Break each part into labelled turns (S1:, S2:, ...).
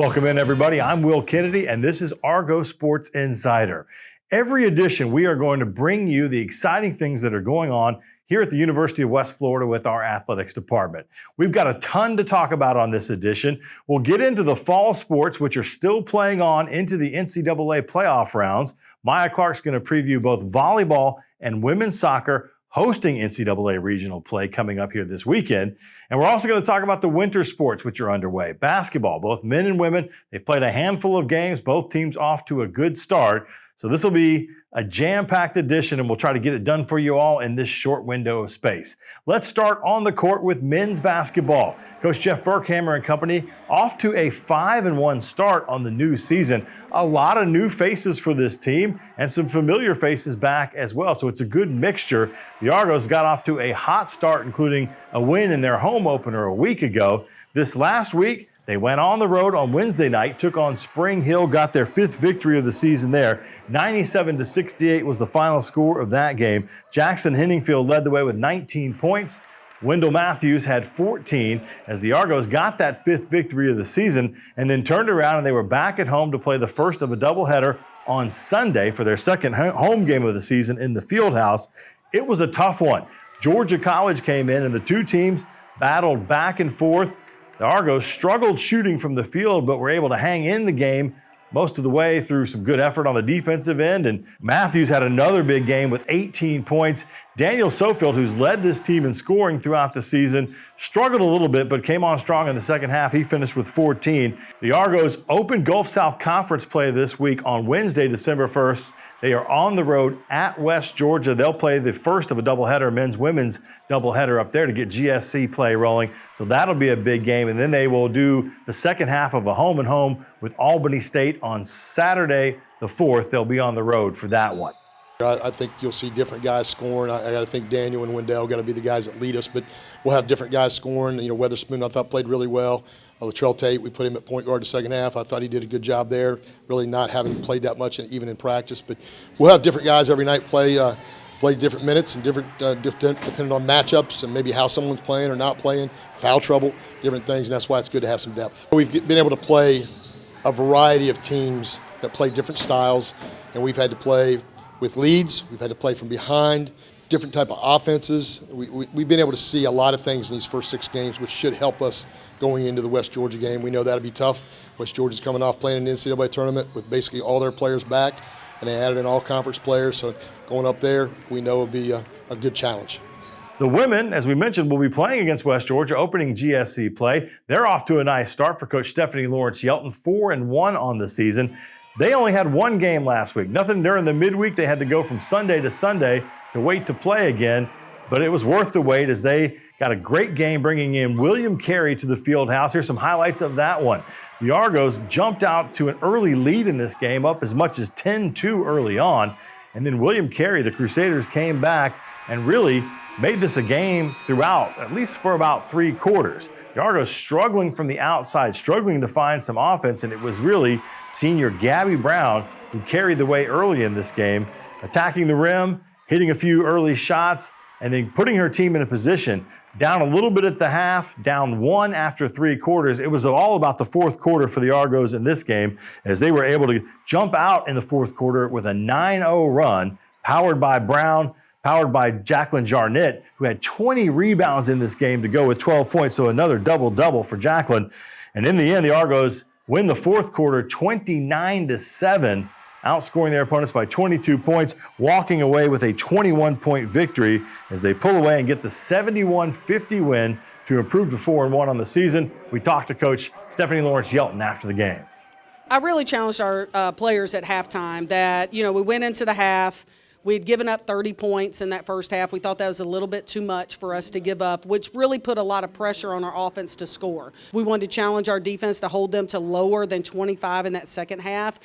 S1: Welcome in, everybody. I'm Will Kennedy, and this is Argo Sports Insider. Every edition, we are going to bring you the exciting things that are going on here at the University of West Florida with our athletics department. We've got a ton to talk about on this edition. We'll get into the fall sports, which are still playing on into the NCAA playoff rounds. Maya Clark's going to preview both volleyball and women's soccer hosting NCAA regional play coming up here this weekend. And we're also going to talk about the winter sports, which are underway. Basketball, both men and women, they've played a handful of games, both teams off to a good start. So this will be a jam-packed edition, and we'll try to get it done for you all in this short window of space. Let's start on the court with men's basketball. Coach Jeff Burkhammer and company off to a 5-1 start on the new season. A lot of new faces for this team and some familiar faces back as well, so it's a good mixture. The Argos got off to a hot start, including a win in their home opener a week ago. This last week, they went on the road on Wednesday night, took on Spring Hill, got their 5th victory of the season there. 97-68 was the final score of that game. Jackson Henningfield led the way with 19 points. Wendell Matthews had 14 as the Argos got that 5th victory of the season and then turned around and they were back at home to play the first of a doubleheader on Sunday for their second home game of the season in the Fieldhouse. It was a tough one. Georgia College came in and the two teams battled back and forth. The Argos struggled shooting from the field, but were able to hang in the game most of the way through some good effort on the defensive end. And Matthews had another big game with 18 points. Daniel Sofield, who's led this team in scoring throughout the season, struggled a little bit, but came on strong in the second half. He finished with 14. The Argos open Gulf South Conference play this week on Wednesday, December 1st. They are on the road at West Georgia. They'll play the first of a doubleheader, men's-women's doubleheader up there to get GSC play rolling. So that'll be a big game. And then they will do the second half of a home-and-home with Albany State on Saturday the 4th. They'll be on the road for that one.
S2: I think you'll see different guys scoring. I got to think Daniel and Wendell got to be the guys that lead us, but we'll have different guys scoring. You know, Weatherspoon I thought played really well. Latrell Tate, we put him at point guard the second half. I thought he did a good job there, really not having played that much even in practice. But we'll have different guys every night play different minutes and different depending on matchups and maybe how someone's playing or not playing, foul trouble, different things, and that's why it's good to have some depth. We've been able to play a variety of teams that play different styles, and we've had to play with leads, we've had to play from behind, different type of offenses. We've been able to see a lot of things in these first 6 games, which should help us going into the West Georgia game. We know that'll be tough. West Georgia's coming off playing in the NCAA tournament with basically all their players back, and they added in all-conference players, so going up there, we know will be a good challenge.
S1: The women, as we mentioned, will be playing against West Georgia, opening GSC play. They're off to a nice start for Coach Stephanie Lawrence-Yelton, 4-1 on the season. They only had one game last week. Nothing during the midweek. They had to go from Sunday to Sunday to wait to play again, but it was worth the wait as they got a great game bringing in William Carey to the Fieldhouse. Here's some highlights of that one. The Argos jumped out to an early lead in this game, up as much as 10-2 early on, and then William Carey, the Crusaders, came back and really made this a game throughout, at least for about 3 quarters. The Argos struggling from the outside, struggling to find some offense, and it was really senior Gabby Brown who carried the way early in this game, attacking the rim, hitting a few early shots, and then putting her team in a position down a little bit at the half, down 1 after 3 quarters. It was all about the 4th quarter for the Argos in this game as they were able to jump out in the 4th quarter with a 9-0 run, powered by Brown, powered by Jacqueline Jarnett, who had 20 rebounds in this game to go with 12 points, so another double-double for Jacqueline. And in the end, the Argos win the 4th quarter 29-7, outscoring their opponents by 22 points, walking away with a 21-point victory as they pull away and get the 71-50 win to improve to 4-1 on the season. We talked to Coach Stephanie Lawrence-Yelton after the game.
S3: I really challenged our players at halftime that, we went into the half. We had given up 30 points in that first half. We thought that was a little bit too much for us to give up, which really put a lot of pressure on our offense to score. We wanted to challenge our defense to hold them to lower than 25 in that second half,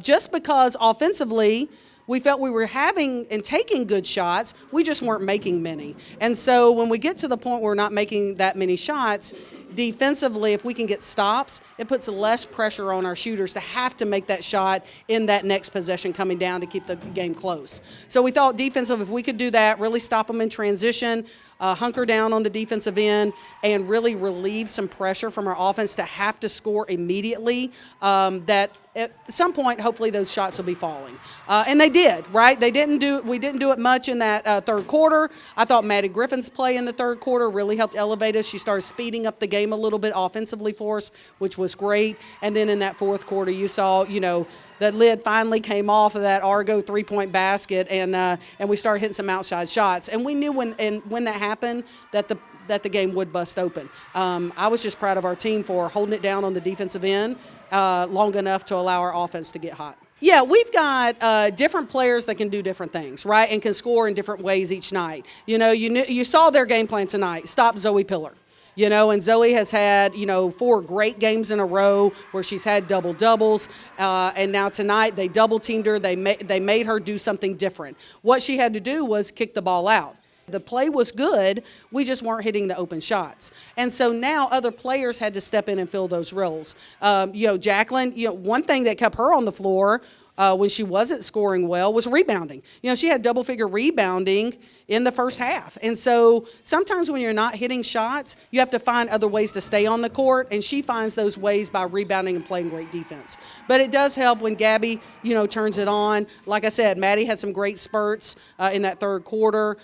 S3: just because offensively we felt we were having and taking good shots. We just weren't making many. And so when we get to the point where we're not making that many shots, defensively, if we can get stops, it puts less pressure on our shooters to have to make that shot in that next possession coming down to keep the game close. So we thought defensive, if we could do that, really stop them in transition, hunker down on the defensive end, and really relieve some pressure from our offense to have to score immediately, that at some point, hopefully, those shots will be falling. And they did, right? We didn't do it much in that third quarter. I thought Maddie Griffin's play in the third quarter really helped elevate us. She started speeding up the game a little bit offensively for us, which was great. And then in that fourth quarter, you saw, the lid finally came off of that Argo three-point basket, and we started hitting some outside shots. And we knew when that happened that the game would bust open. I was just proud of our team for holding it down on the defensive end long enough to allow our offense to get hot. Yeah, we've got different players that can do different things, right, and can score in different ways each night. You saw their game plan tonight. Stop Zoe Pillar. And Zoe has had, 4 great games in a row where she's had double-doubles, and now tonight they double-teamed her. They made her do something different. What she had to do was kick the ball out. The play was good, we just weren't hitting the open shots. And so now other players had to step in and fill those roles. Jacqueline, one thing that kept her on the floor when she wasn't scoring well was rebounding. She had double-figure rebounding in the first half. And so sometimes when you're not hitting shots, you have to find other ways to stay on the court, and she finds those ways by rebounding and playing great defense. But it does help when Gabby, turns it on. Like I said, Maddie had some great spurts in that third quarter.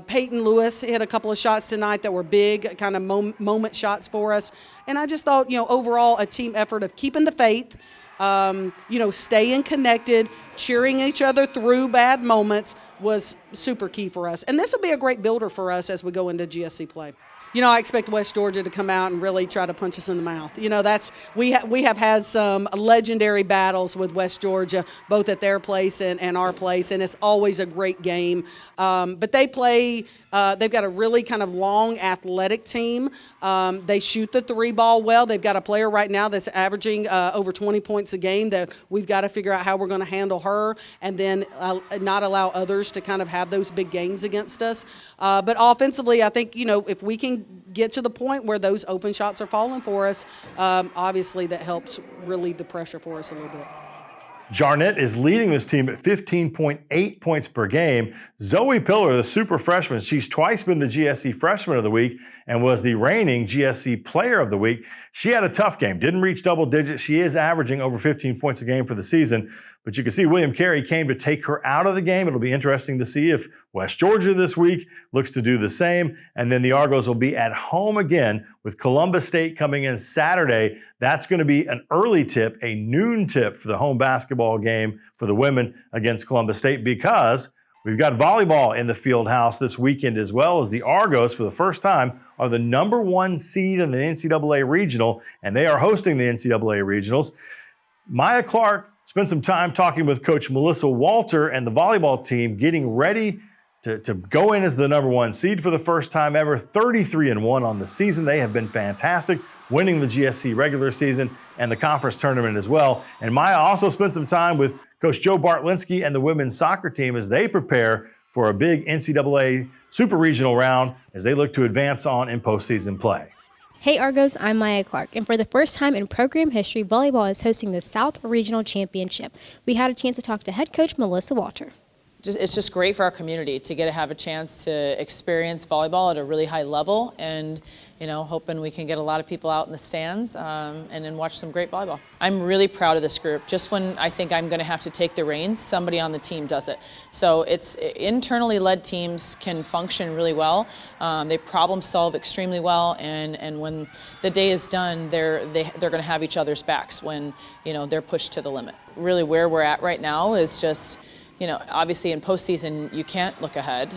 S3: Peyton Lewis hit a couple of shots tonight that were big, kind of moment shots for us. And I just thought, overall, a team effort of keeping the faith, staying connected, cheering each other through bad moments was super key for us. And this will be a great builder for us as we go into GSC play. I expect West Georgia to come out and really try to punch us in the mouth. We have had some legendary battles with West Georgia, both at their place and our place, and it's always a great game. But they play. They've got a really kind of long, athletic team. They shoot the 3 ball well. They've got a player right now that's averaging over 20 points a game that we've got to figure out how we're going to handle her and then not allow others to kind of have those big games against us. But offensively, I think, if we can get to the point where those open shots are falling for us, obviously that helps relieve the pressure for us a little bit.
S1: Jarnett is leading this team at 15.8 points per game. Zoe Pillar, the super freshman, she's twice been the GSC Freshman of the Week and was the reigning GSC Player of the Week. She had a tough game, didn't reach double digits. She is averaging over 15 points a game for the season. But you can see William Carey came to take her out of the game. It'll be interesting to see if West Georgia this week looks to do the same. And then the Argos will be at home again with Columbus State coming in Saturday. That's going to be an early tip, a noon tip for the home basketball game for the women against Columbus State, because we've got volleyball in the field house this weekend, as well as the Argos, for the first time, are the #1 seed in the NCAA Regional, and they are hosting the NCAA Regionals. Maya Clark spent some time talking with Coach Melissa Walter and the volleyball team, getting ready to go in as the #1 seed for the first time ever. 33-1 on the season. They have been fantastic, winning the GSC regular season and the conference tournament as well. And Maya also spent some time with Coach Joe Bartlinski and the women's soccer team as they prepare for a big NCAA Super Regional round as they look to advance on in postseason play.
S4: Hey Argos, I'm Maya Clark, and for the first time in program history, volleyball is hosting the South Regional Championship. We had a chance to talk to head coach Melissa Walter.
S5: It's just great for our community to have a chance to experience volleyball at a really high level, and hoping we can get a lot of people out in the stands and then watch some great volleyball. I'm really proud of this group. Just when I think I'm going to have to take the reins, somebody on the team does it. So it's internally led teams can function really well. They problem solve extremely well, and when the day is done, they're going to have each other's backs when they're pushed to the limit. Really, where we're at right now is just, obviously in postseason, you can't look ahead.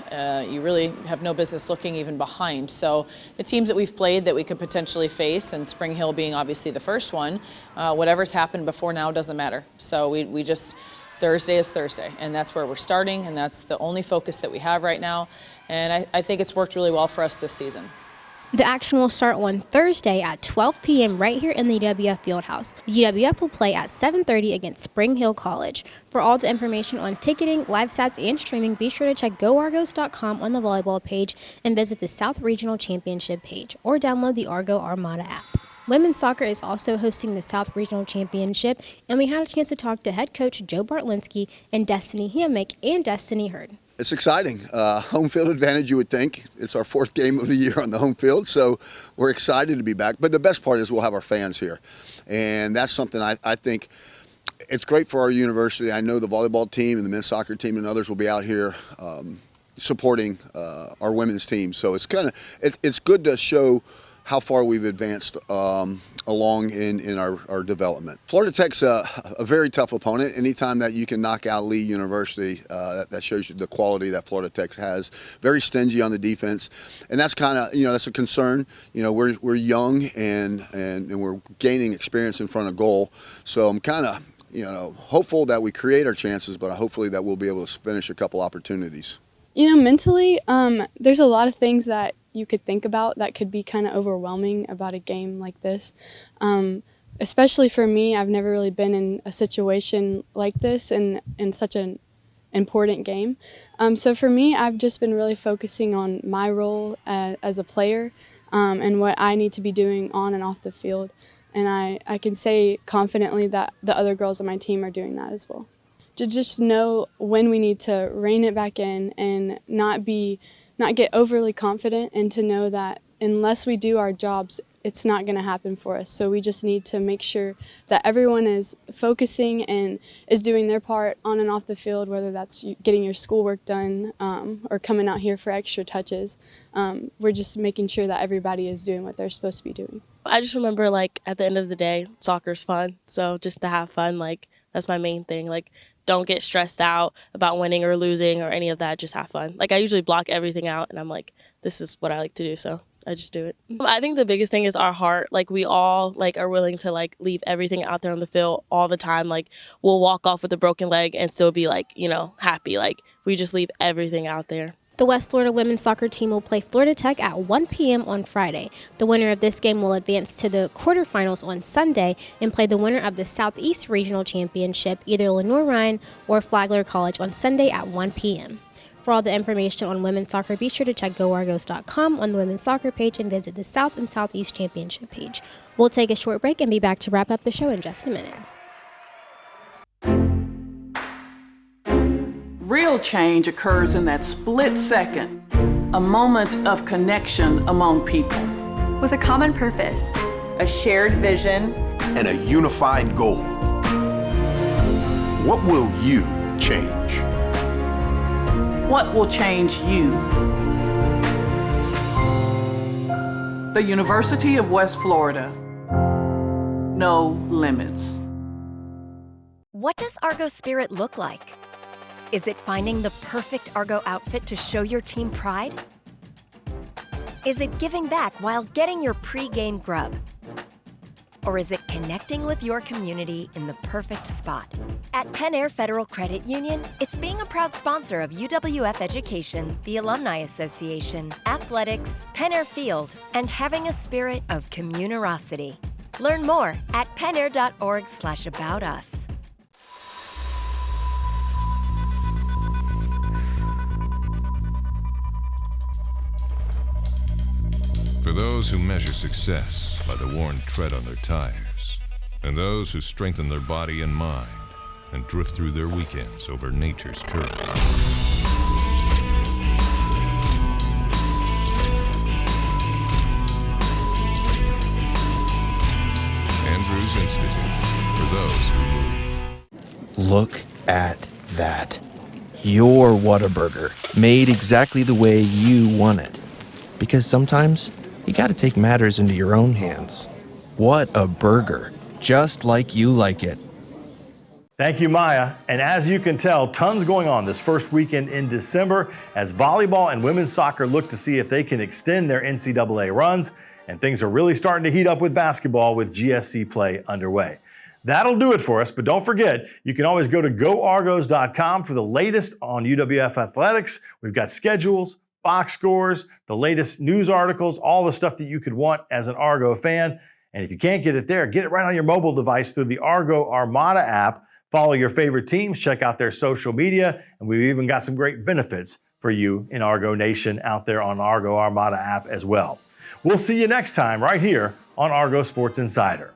S5: You really have no business looking even behind. So the teams that we've played that we could potentially face, and Spring Hill being obviously the first one, whatever's happened before now doesn't matter. So we just, Thursday is Thursday, and that's where we're starting, and that's the only focus that we have right now. And I think it's worked really well for us this season.
S4: The action will start on Thursday at 12 p.m. right here in the UWF Fieldhouse. UWF will play at 7:30 against Spring Hill College. For all the information on ticketing, live stats, and streaming, be sure to check GoArgos.com on the volleyball page and visit the South Regional Championship page or download the Argo Armada app. Women's soccer is also hosting the South Regional Championship, and we had a chance to talk to head coach Joe Bartlinski and Destiny Hammack and Destiny Hurd.
S6: It's exciting. Home field advantage, you would think. It's our 4th game of the year on the home field, so we're excited to be back. But the best part is we'll have our fans here, and that's something I think it's great for our university. I know the volleyball team and the men's soccer team and others will be out here supporting our women's team. So it's good to show how far we've advanced along in our development. Florida Tech's a very tough opponent. Anytime that you can knock out Lee University, that shows you the quality that Florida Tech has. Very stingy on the defense, and that's kind of, that's a concern. We're young and we're gaining experience in front of goal. So I'm kind of, hopeful that we create our chances, but hopefully that we'll be able to finish a couple opportunities.
S7: Mentally, there's a lot of things that you could think about that could be kind of overwhelming about a game like this. Especially for me, I've never really been in a situation like this in such an important game. So for me, I've just been really focusing on my role as a player and what I need to be doing on and off the field. And I can say confidently that the other girls on my team are doing that as well. To just know when we need to rein it back in and not get overly confident, and to know that unless we do our jobs, it's not going to happen for us. So we just need to make sure that everyone is focusing and is doing their part on and off the field, whether that's getting your schoolwork done or coming out here for extra touches. We're just making sure that everybody is doing what they're supposed to be doing.
S8: I just remember, at the end of the day, soccer's fun. So just to have fun, that's my main thing. Don't get stressed out about winning or losing or any of that. Just have fun. I usually block everything out, and I'm this is what I like to do, so I just do it. I think the biggest thing is our heart. We all are willing to leave everything out there on the field all the time. We'll walk off with a broken leg and still be happy. We just leave everything out there.
S4: The West Florida women's soccer team will play Florida Tech at 1 p.m. on Friday. The winner of this game will advance to the quarterfinals on Sunday and play the winner of the Southeast Regional Championship, either Lenoir-Rhyne or Flagler College, on Sunday at 1 p.m. For all the information on women's soccer, be sure to check GoArgos.com on the women's soccer page and visit the South and Southeast Championship page. We'll take a short break and be back to wrap up the show in just a minute.
S9: Real change occurs in that split second, a moment of connection among people.
S10: With a common purpose,
S5: A shared vision,
S11: and a unified goal. What will you change?
S9: What will change you? The University of West Florida. No limits.
S12: What does Argo Spirit look like? Is it finding the perfect Argo outfit to show your team pride? Is it giving back while getting your pre-game grub? Or is it connecting with your community in the perfect spot? At Penn Air Federal Credit Union, it's being a proud sponsor of UWF Education, the Alumni Association, athletics, Penn Air Field, and having a spirit of communerosity. Learn more at pennair.org/aboutus.
S13: For those who measure success by the worn tread on their tires, and those who strengthen their body and mind and drift through their weekends over nature's curve. Andrews Institute, for those who move.
S14: Look at that. Your Whataburger, made exactly the way you want it. Because sometimes you gotta take matters into your own hands. What a burger, just like you like it.
S1: Thank you, Maya. And as you can tell, tons going on this first weekend in December as volleyball and women's soccer look to see if they can extend their NCAA runs, and things are really starting to heat up with basketball with GSC play underway. That'll do it for us, but don't forget, you can always go to GoArgos.com for the latest on UWF athletics. We've got schedules, box scores, the latest news articles, all the stuff that you could want as an Argo fan. And if you can't get it there, get it right on your mobile device through the Argo Armada app. Follow your favorite teams, check out their social media, and we've even got some great benefits for you in Argo Nation out there on Argo Armada app as well. We'll see you next time right here on Argo Sports Insider.